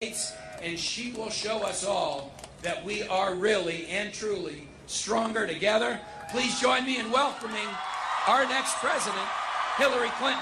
and she will show us all that we are really and truly stronger together. Please join me in welcoming our next president, Hillary Clinton.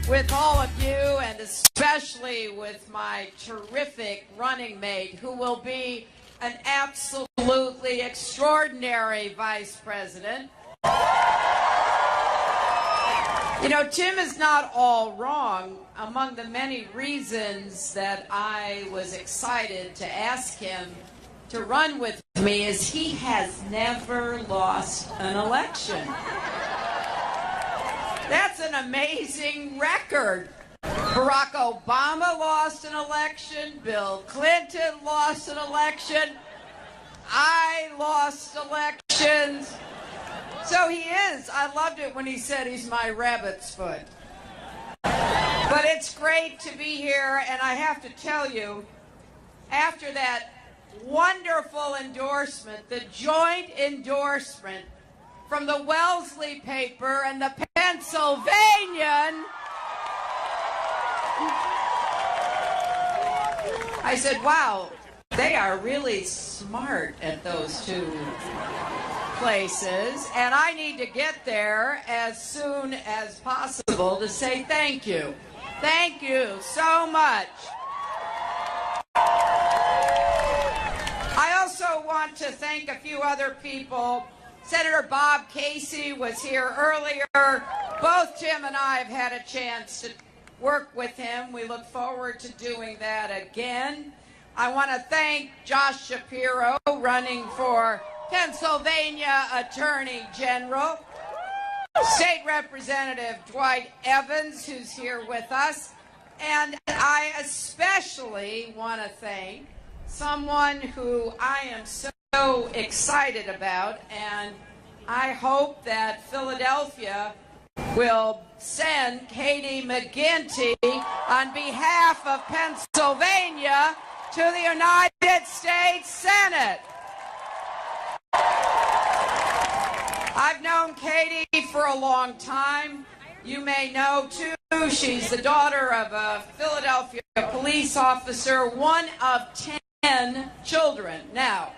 With all of you, and especially with my terrific running mate, who will be an absolutely extraordinary vice president. You know, Tim is not all wrong. Among the many reasons that I was excited to ask him to run with me is he has never lost an election. That's an amazing record. Barack Obama lost an election. Bill Clinton lost an election. I lost elections. So he is. I loved it when he said he's my rabbit's foot. But it's great to be here, and I have to tell you, after that wonderful endorsement, the joint endorsement from the Wellesley paper and the Pennsylvanian, I said, wow, they are really smart at those two places, and I need to get there as soon as possible to say thank you. Thank you so much. I also want to thank a few other people. Senator Bob Casey was here earlier. Both Tim and I have had a chance to work with him. We look forward to doing that again. I want to thank Josh Shapiro, running for Pennsylvania Attorney General. State Representative Dwight Evans, who's here with us. And I especially want to thank someone who I am so excited about, and I hope that Philadelphia will send Katie McGinty on behalf of Pennsylvania to the United States Senate. I've known Katie for a long time. You may know, too, she's the daughter of a Philadelphia police officer, one of 10 children. Now,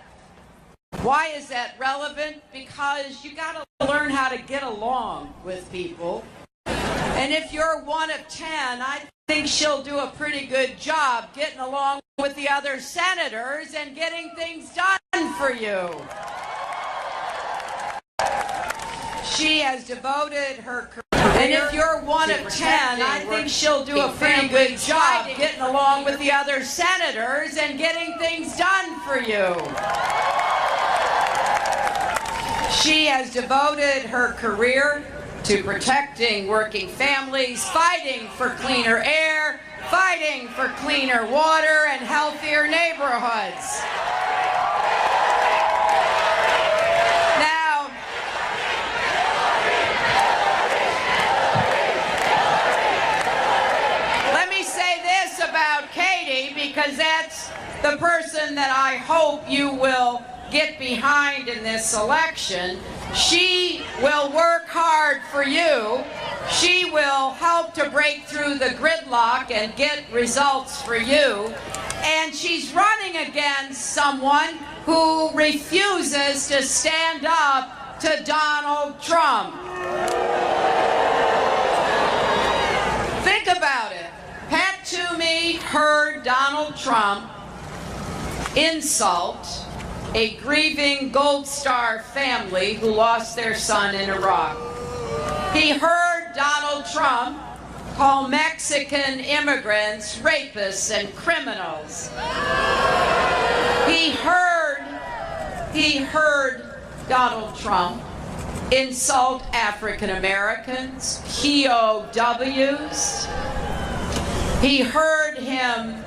why is that relevant? Because you got to learn how to get along with people. And if you're one of 10, I think she'll do a pretty good job getting along with the other senators and getting things done for you. She has devoted her career. And if you're one of 10, I think she'll do a pretty good job getting along with the other senators and getting things done for you. She has devoted her career to protecting working families, fighting for cleaner air, fighting for cleaner water and healthier neighborhoods. Now, let me say this about Katie, because that's the person that I hope you will get behind in this election. She will work hard for you. She will help to break through the gridlock and get results for you. And she's running against someone who refuses to stand up to Donald Trump. Think about it. Pat Toomey heard Donald Trump insult a grieving Gold Star family who lost their son in Iraq. He heard Donald Trump call Mexican immigrants rapists and criminals. He heard Donald Trump insult African Americans, POWs. He heard him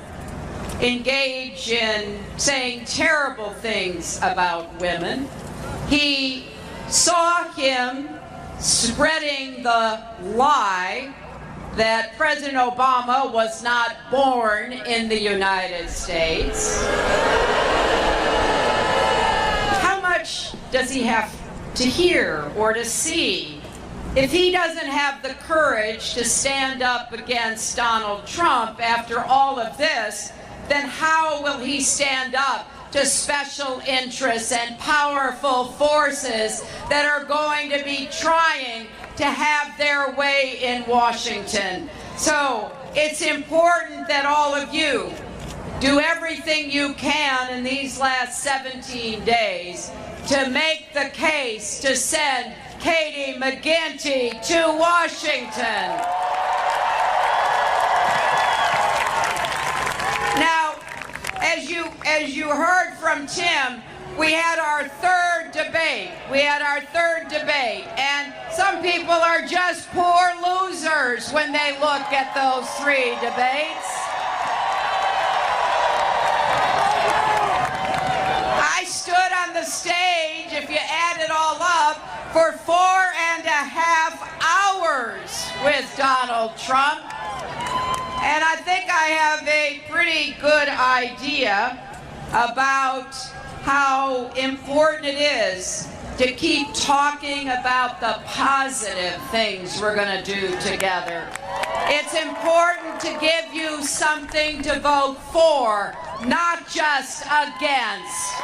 engage in saying terrible things about women. He saw him spreading the lie that President Obama was not born in the United States. How much does he have to hear or to see if he doesn't have the courage to stand up against Donald Trump after all of this? Then how will he stand up to special interests and powerful forces that are going to be trying to have their way in Washington? So it's important that all of you do everything you can in these last 17 days to make the case to send Katie McGinty to Washington. Now, as you heard from Tim, we had our third debate. And some people are just poor losers when they look at those 3 debates. I stood on the stage, if you add it all up, for 4.5 hours with Donald Trump. And I think I have a pretty good idea about how important it is to keep talking about the positive things we're going to do together. It's important to give you something to vote for, not just against.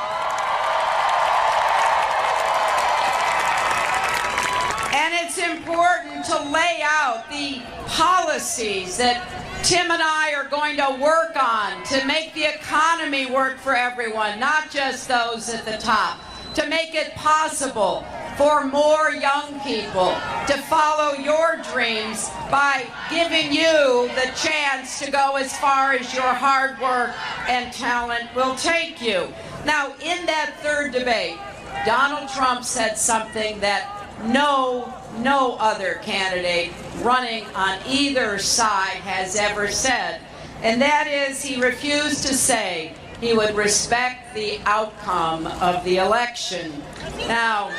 And it's important to lay out the policies that Tim and I are going to work on to make the economy work for everyone, not just those at the top, to make it possible for more young people to follow your dreams by giving you the chance to go as far as your hard work and talent will take you. Now, in that third debate, Donald Trump said something that no other candidate running on either side has ever said, and that is he refused to say he would respect the outcome of the election. Now,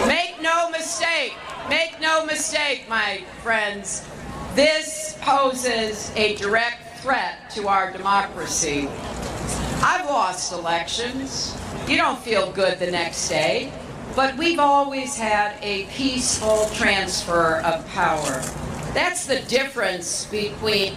make no mistake, my friends, this poses a direct threat to our democracy. I've lost elections. You don't feel good the next day, but we've always had a peaceful transfer of power. That's the difference between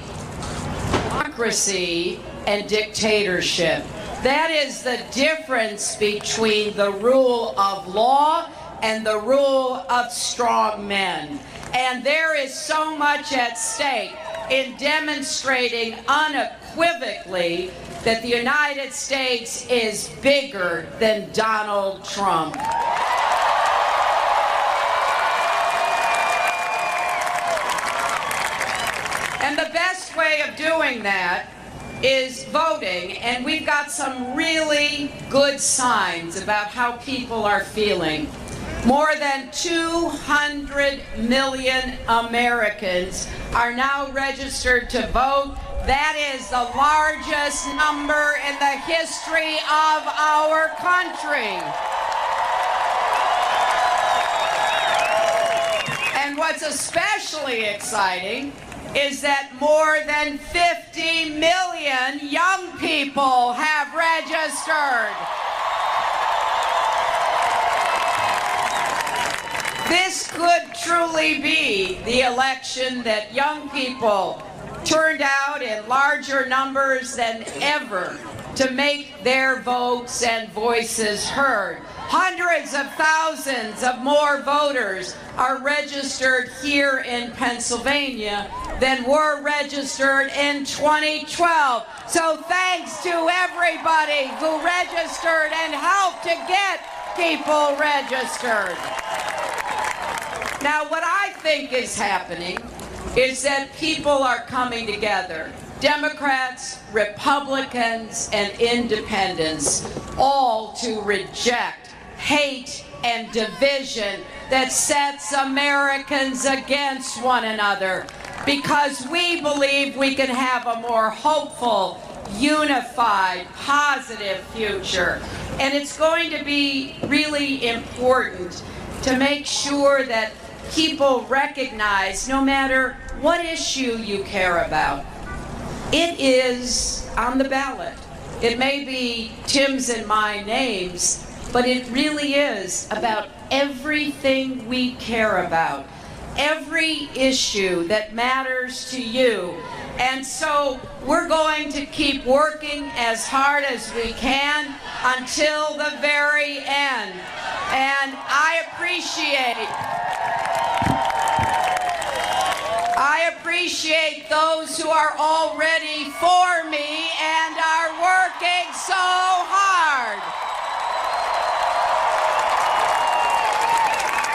democracy and dictatorship. That is the difference between the rule of law and the rule of strong men. And there is so much at stake in demonstrating unequivocally that the United States is bigger than Donald Trump. And the best way of doing that is voting, and we've got some really good signs about how people are feeling. More than 200 million Americans are now registered to vote. That is the largest number in the history of our country. And what's especially exciting is that more than 50 million young people have registered. This could truly be the election that young people turned out in larger numbers than ever to make their votes and voices heard. Hundreds of thousands of more voters are registered here in Pennsylvania than were registered in 2012. So thanks to everybody who registered and helped to get people registered. Now, what I think is happening is that people are coming together. Democrats, Republicans, and independents, all to reject hate and division that sets Americans against one another. because we believe we can have a more hopeful, unified, positive future. And it's going to be really important to make sure that people recognize, no matter what issue you care about, it is on the ballot. It may be Tim's and my names, but it really is about everything we care about, every issue that matters to you. And so we're going to keep working as hard as we can until the very end. And I appreciate those who are already for me and are working so hard.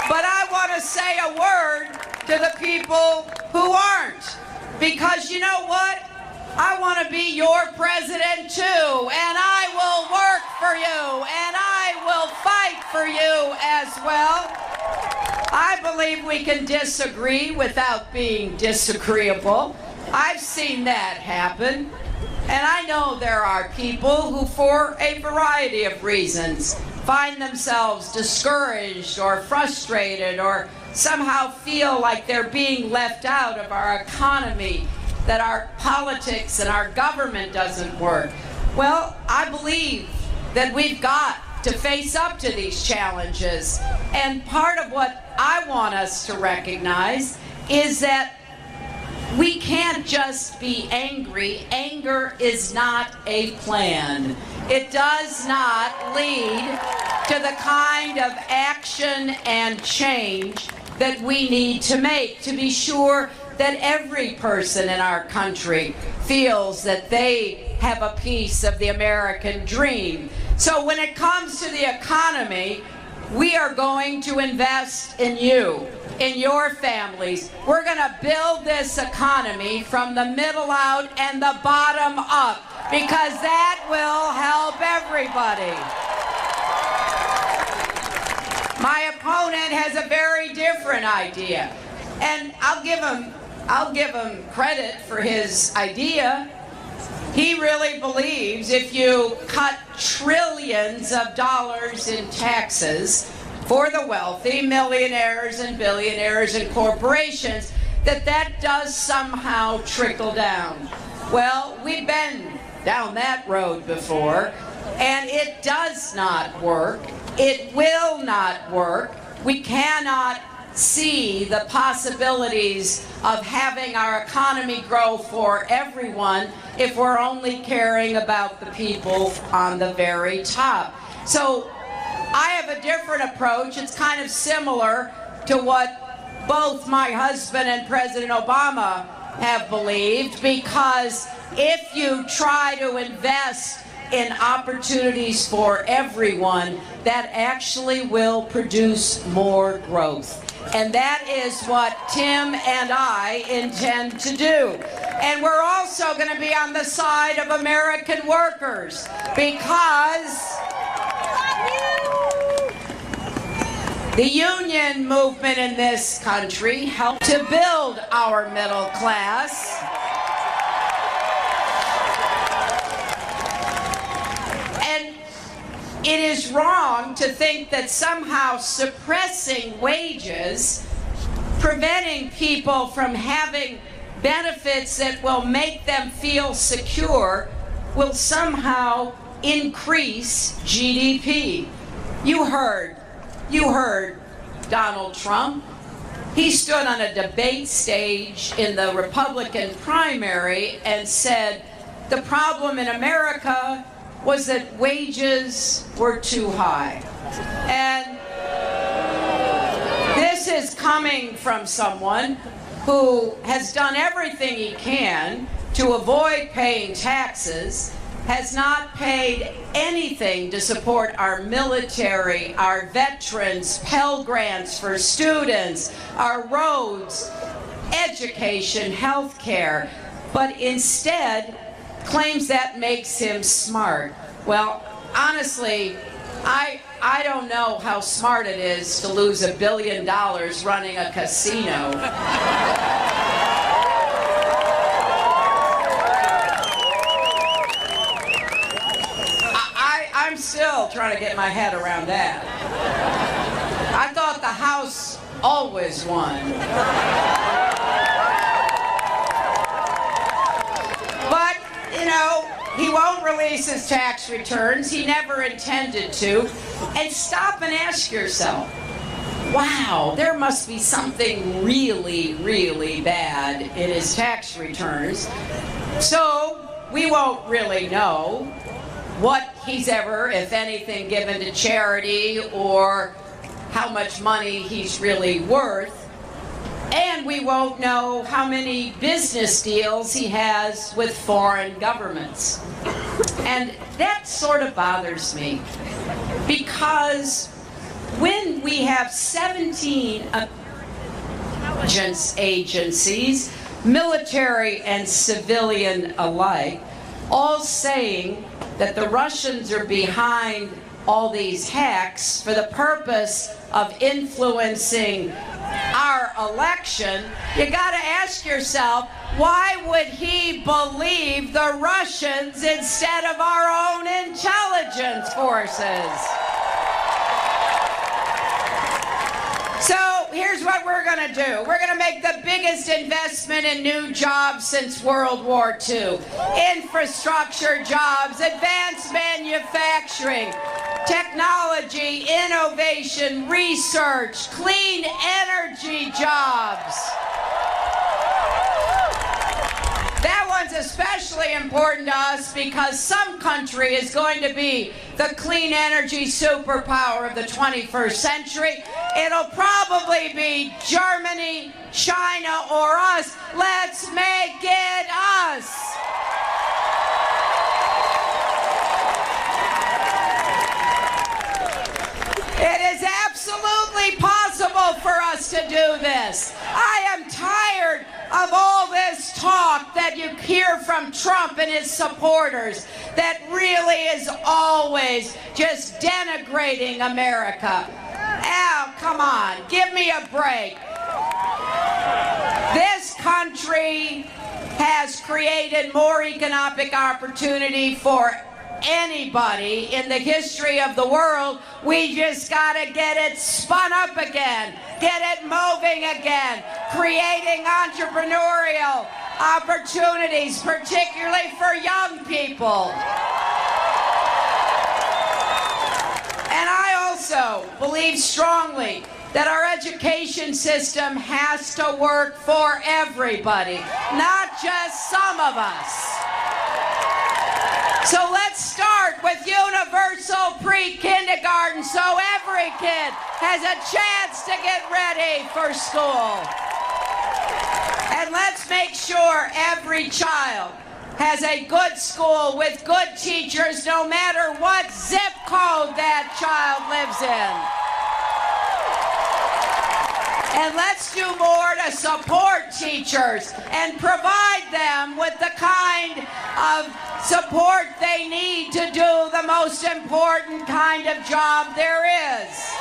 But I want to say a word to the people who aren't. Because you know what? I want to be your president too, and I will work for you, and I will fight for you as well. I believe we can disagree without being disagreeable. I've seen that happen. And I know there are people who, for a variety of reasons, find themselves discouraged or frustrated or somehow feel like they're being left out of our economy, that our politics and our government doesn't work. Well, I believe that we've got to face up to these challenges. And part of what I want us to recognize is that we can't just be angry. Anger is not a plan. It does not lead to the kind of action and change that we need to make to be sure that every person in our country feels that they have a piece of the American dream. So when it comes to the economy, we are going to invest in you, in your families. We're going to build this economy from the middle out and the bottom up, because that will help everybody. My opponent has a very different idea, and I'll give him credit for his idea. He really believes if you cut trillions of dollars in taxes for the wealthy, millionaires and billionaires and corporations, that does somehow trickle down. Well, we've been down that road before, and it does not work. It will not work. We cannot see the possibilities of having our economy grow for everyone if we're only caring about the people on the very top. So I have a different approach. It's kind of similar to what both my husband and President Obama have believed, because if you try to invest in opportunities for everyone, that actually will produce more growth. And that is what Tim and I intend to do. And we're also going to be on the side of American workers, because the union movement in this country helped to build our middle class. And it is wrong to think that somehow suppressing wages, preventing people from having benefits that will make them feel secure, will somehow increase GDP. You heard Donald Trump. He stood on a debate stage in the Republican primary and said the problem in America was that wages were too high. And this is coming from someone who has done everything he can to avoid paying taxes, has not paid anything to support our military, our veterans, Pell Grants for students, our roads, education, health care, but instead claims that makes him smart. Well, honestly, I don't know how smart it is to lose $1 billion running a casino. I'm still trying to get my head around that. I thought the House always won. But, you know, he won't release his tax returns. He never intended to. And stop and ask yourself, wow, there must be something really, really bad in his tax returns. So we won't really know what he's ever, if anything, given to charity or how much money he's really worth. And we won't know how many business deals he has with foreign governments. And that sort of bothers me, because when we have 17 intelligence agencies, military and civilian alike, all saying that the Russians are behind all these hacks for the purpose of influencing our election, you got to ask yourself, why would he believe the Russians instead of our own intelligence forces? So here's what we're going to do. We're going to make the biggest investment in new jobs since World War II. Infrastructure jobs, advanced manufacturing, technology, innovation, research, clean energy jobs. That one's especially important to us because some country is going to be the clean energy superpower of the 21st century. It'll probably be Germany, China, or us. Let's make it us. It is absolutely possible for us to do this. I am tired of all this talk that you hear from Trump and his supporters that really is always just denigrating America. Oh, come on, give me a break. This country has created more economic opportunity for anybody in the history of the world. We just got to get it spun up again, get it moving again, creating entrepreneurial opportunities, particularly for young people. And I also believe strongly that our education system has to work for everybody, not just some of us. So let's start with universal pre-kindergarten so every kid has a chance to get ready for school. And let's make sure every child has a good school with good teachers no matter what zip code that child lives in. And let's do more to support teachers and provide them with the kind of support they need to do the most important kind of job there is.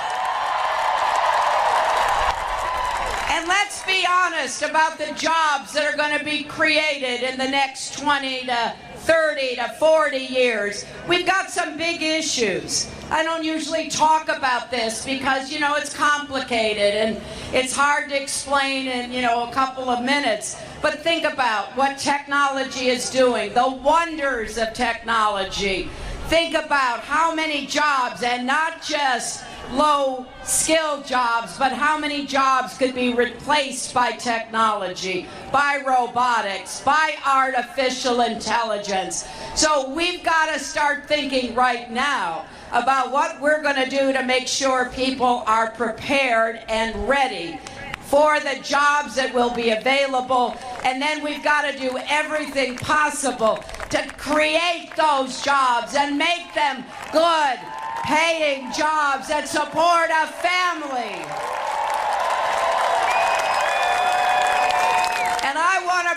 And let's be honest about the jobs that are going to be created in the next 20 to 30 to 40 years. We've got some big issues. I don't usually talk about this because, you know, it's complicated and it's hard to explain in, you know, a couple of minutes. But think about what technology is doing, the wonders of technology. Think about how many jobs, and not just low-skilled jobs, but how many jobs could be replaced by technology, by robotics, by artificial intelligence. So we've got to start thinking right now about what we're going to do to make sure people are prepared and ready for the jobs that will be available. And then we've got to do everything possible to create those jobs and make them good paying jobs that support a family. And I want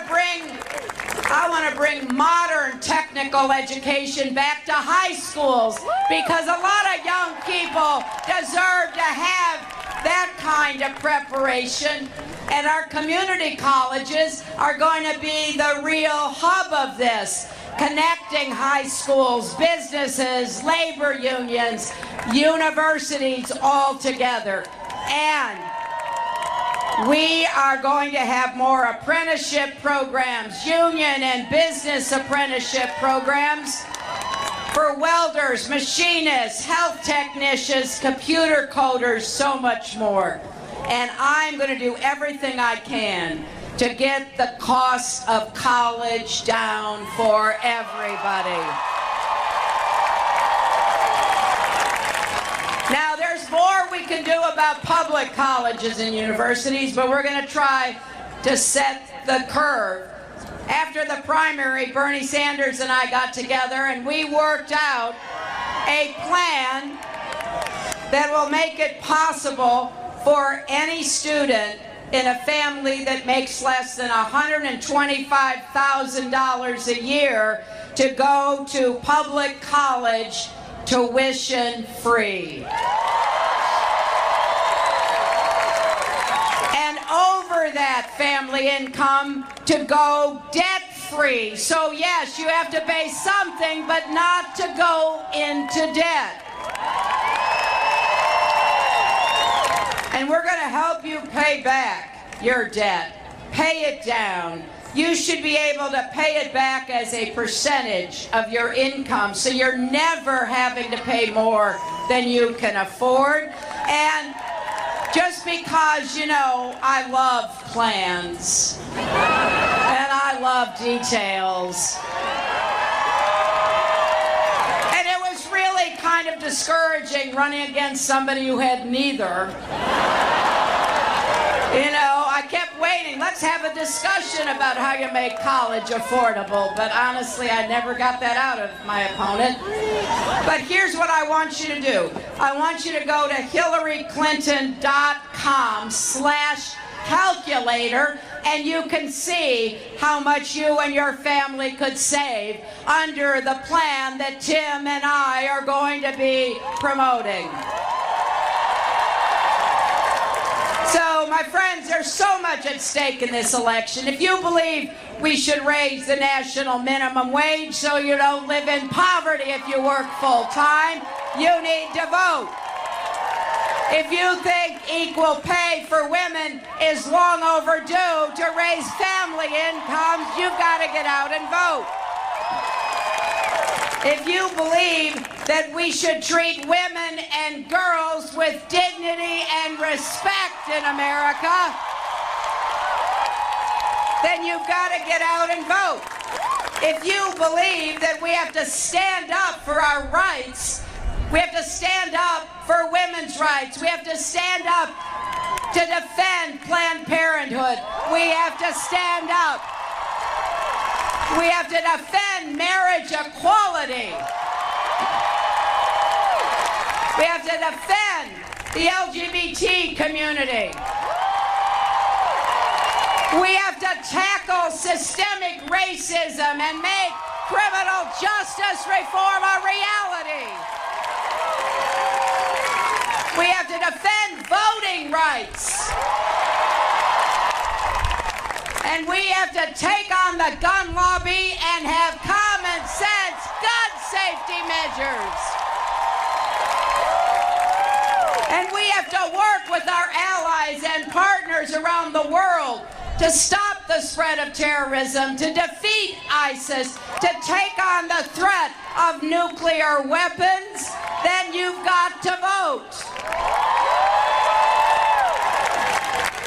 to bring modern technical education back to high schools because a lot of young people deserve to have that kind of preparation. And our community colleges are going to be the real hub of this. connecting high schools, businesses, labor unions, universities all together. And we are going to have more apprenticeship programs, union and business apprenticeship programs for welders, machinists, health technicians, computer coders, so much more. And I'm going to do everything I can to get the cost of college down for everybody. Now, there's more we can do about public colleges and universities, but we're going to try to set the curve. After the primary, Bernie Sanders and I got together and we worked out a plan that will make it possible for any student in a family that makes less than $125,000 a year to go to public college tuition free. And over that family income to go debt free. So yes, you have to pay something, but not to go into debt. And we're going to help you pay back your debt. Pay it down. You should be able to pay it back as a percentage of your income, so you're never having to pay more than you can afford. And just because, you know, I love plans and I love details. And it was really kind of discouraging running against somebody who had neither. You know, I kept waiting. Let's have a discussion about how you make college affordable. But honestly, I never got that out of my opponent. But here's what I want you to do. I want you to go to HillaryClinton.com/calculator, and you can see how much you and your family could save under the plan that Tim and I are going to be promoting. So, my friends, there's so much at stake in this election. If you believe we should raise the national minimum wage so you don't live in poverty if you work full-time, you need to vote. If you think equal pay for women is long overdue to raise family incomes, you've got to get out and vote. If you believe that we should treat women and girls with dignity and respect in America, then you've got to get out and vote. If you believe that we have to stand up for our rights, we have to stand up for women's rights, we have to stand up to defend Planned Parenthood, we have to stand up. We have to defend marriage equality. We have to defend the LGBT community. We have to tackle systemic racism and make criminal justice reform a reality. We have to defend voting rights. And we have to take on the gun lobby and have common sense gun safety measures. And we have to work with our allies and partners around the world to stop the spread of terrorism, to defeat ISIS, to take on the threat of nuclear weapons. Then you've got to vote.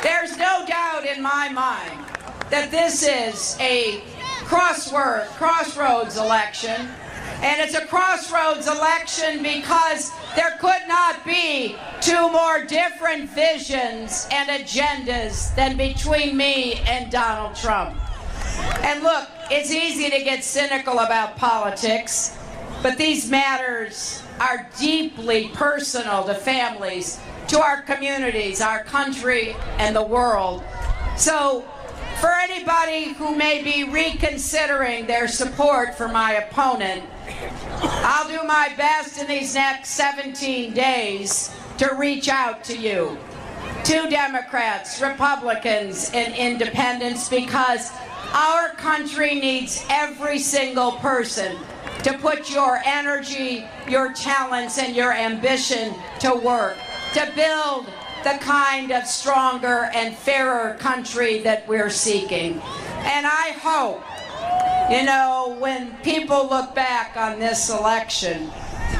There's no doubt in my mind that this is a crossroads election, and it's a crossroads election because there could not be two more different visions and agendas than between me and Donald Trump. And look, it's easy to get cynical about politics, but these matters are deeply personal to families, to our communities, our country, and the world. So, for anybody who may be reconsidering their support for my opponent, I'll do my best in these next 17 days to reach out to you, to Democrats, Republicans, and independents, because Our country needs every single person to put your energy, your talents, and your ambition to work, to build the kind of stronger and fairer country that we're seeking. And I hope, you know, when people look back on this election,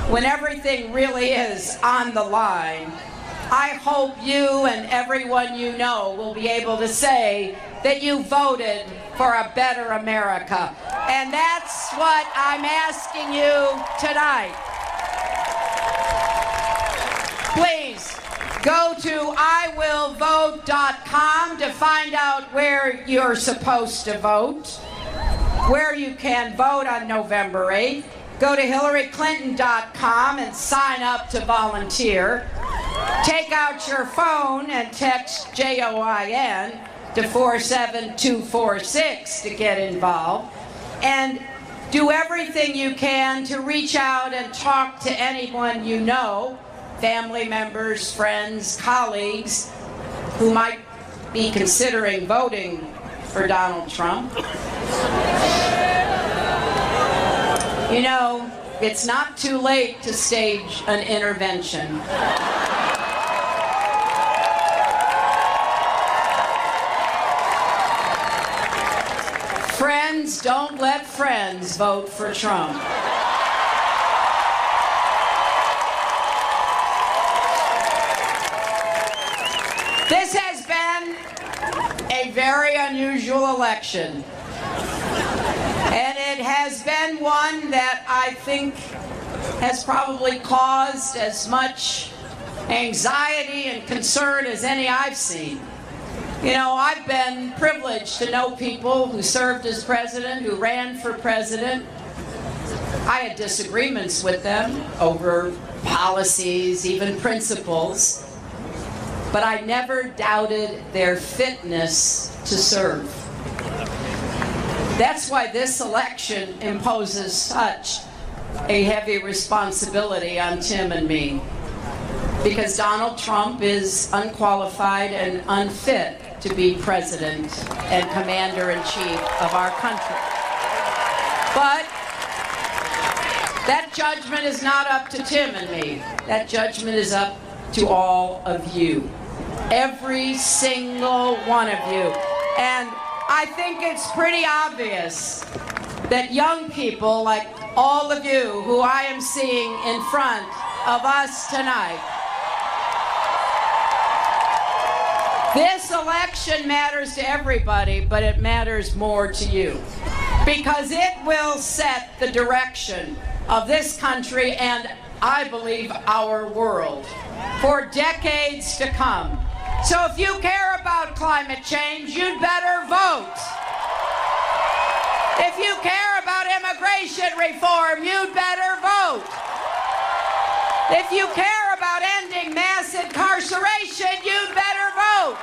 when everything really is on the line, I hope you and everyone you know will be able to say that you voted for a better America. And that's what I'm asking you tonight. Please go to iwillvote.com to find out where you're supposed to vote, where you can vote on November 8th. Go to hillaryclinton.com and sign up to volunteer. Take out your phone and text JOIN to 47246 to get involved. And do everything you can to reach out and talk to anyone you know, family members, friends, colleagues, who might be considering voting for Donald Trump. You know, it's not too late to stage an intervention. Friends, don't let friends vote for Trump. This has been a very unusual election. And it has been one that I think has probably caused as much anxiety and concern as any I've seen. You know, I've been privileged to know people who served as president, who ran for president. I had disagreements with them over policies, even principles, but I never doubted their fitness to serve. That's why this election imposes such a heavy responsibility on Tim and me, because Donald Trump is unqualified and unfit to be president and commander-in-chief of our country. But that judgment is not up to Tim and me. That judgment is up to all of you, every single one of you. And I think it's pretty obvious that young people like all of you who I am seeing in front of us tonight, this election matters to everybody, but it matters more to you, because it will set the direction of this country and, I believe, our world for decades to come. So if you care about climate change, you'd better vote. If you care about immigration reform, you'd better vote. If you care about ending mass incarceration, you'd better vote.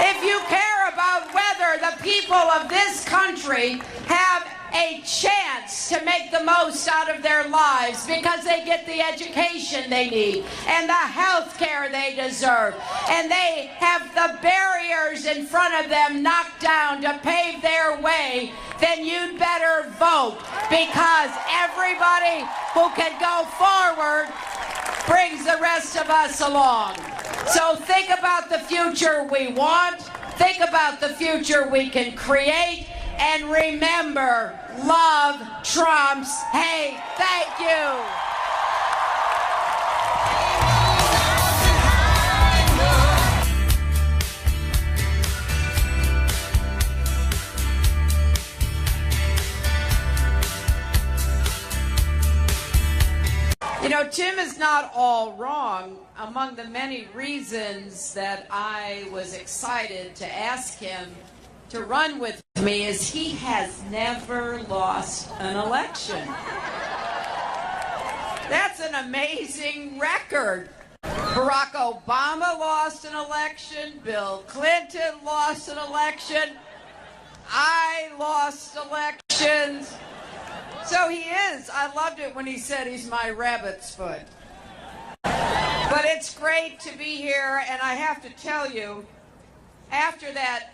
If you care about whether the people of this country have a chance to make the most out of their lives because they get the education they need and the health care they deserve, and they have the barriers in front of them knocked down to pave their way, then you'd better vote, because everybody who can go forward brings the rest of us along. So think about the future we want, think about the future we can create, and remember, love trumps hate. Thank you. You know, Tim is not all wrong. Among the many reasons that I was excited to ask him to run with me is he has never lost an election. That's an amazing record. Barack Obama lost an election. Bill Clinton lost an election. I lost elections. So he is. I loved it when he said he's my rabbit's foot. But it's great to be here, and I have to tell you, after that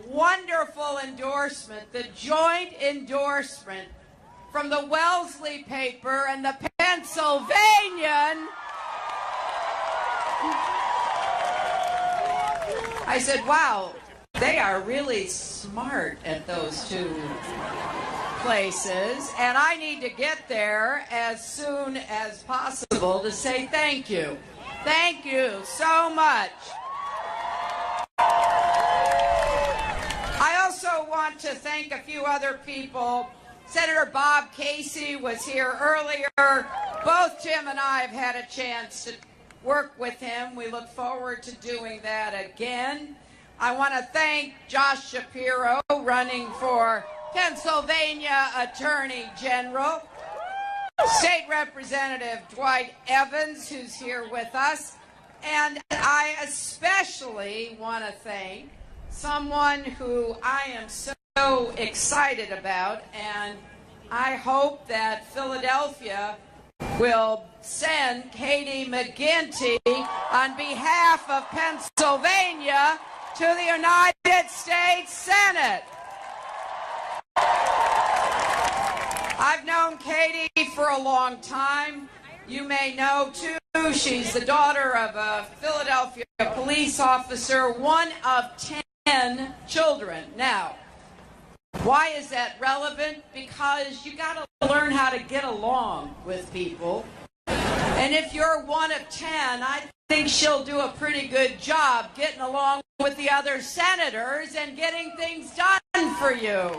wonderful endorsement, the joint endorsement from the Wellesley paper and the Pennsylvanian. I said, wow, they are really smart at those two places, and I need to get there as soon as possible to say thank you. Thank you so much. I also want to thank a few other people. Senator Bob Casey was here earlier. Both Jim and I have had a chance to work with him. We look forward to doing that again. I want to thank Josh Shapiro, running for Pennsylvania Attorney General. State Representative Dwight Evans, who's here with us. And I especially want to thank someone who I am so excited about, and I hope that Philadelphia will send Katie McGinty on behalf of Pennsylvania to the United States Senate. I've known Katie for a long time. You may know, too, she's the daughter of a Philadelphia police officer, one of 10 children. Now, why is that relevant? Because you got to learn how to get along with people. And if you're one of 10, I think she'll do a pretty good job getting along with the other senators and getting things done for you.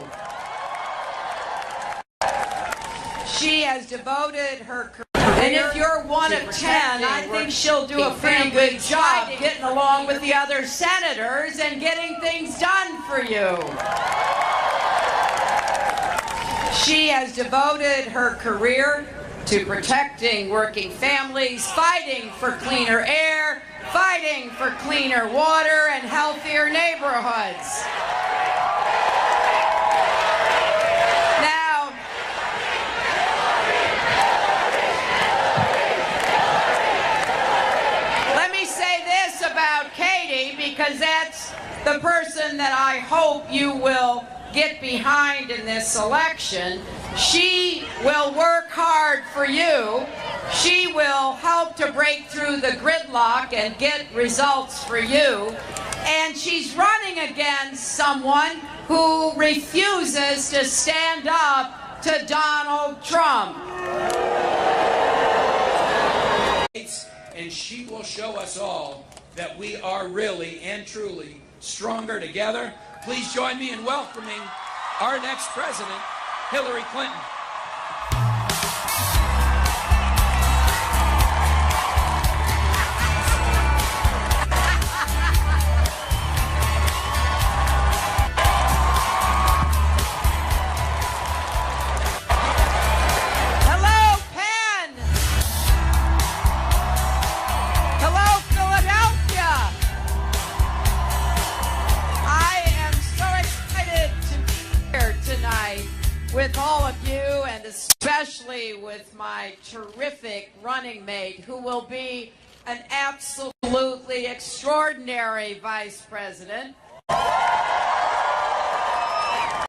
She has devoted her career. And if you're one of 10, I think she'll do a pretty good job getting along with the other senators and getting things done for you. She has devoted her career to protecting working families, fighting for cleaner air, fighting for cleaner water and healthier neighborhoods. Now, let me say this about Katie, because that's the person that I hope you will get behind in this election. She will work hard for you. She will help to break through the gridlock and get results for you. And she's running against someone who refuses to stand up to Donald Trump. And she will show us all that we are really and truly stronger together. Please join me in welcoming our next president, Hillary Clinton. Hello, Penn. Hello, Philadelphia. I am so excited to be here tonight with all of you, and especially with my terrific running mate, who will be an absolutely extraordinary vice president.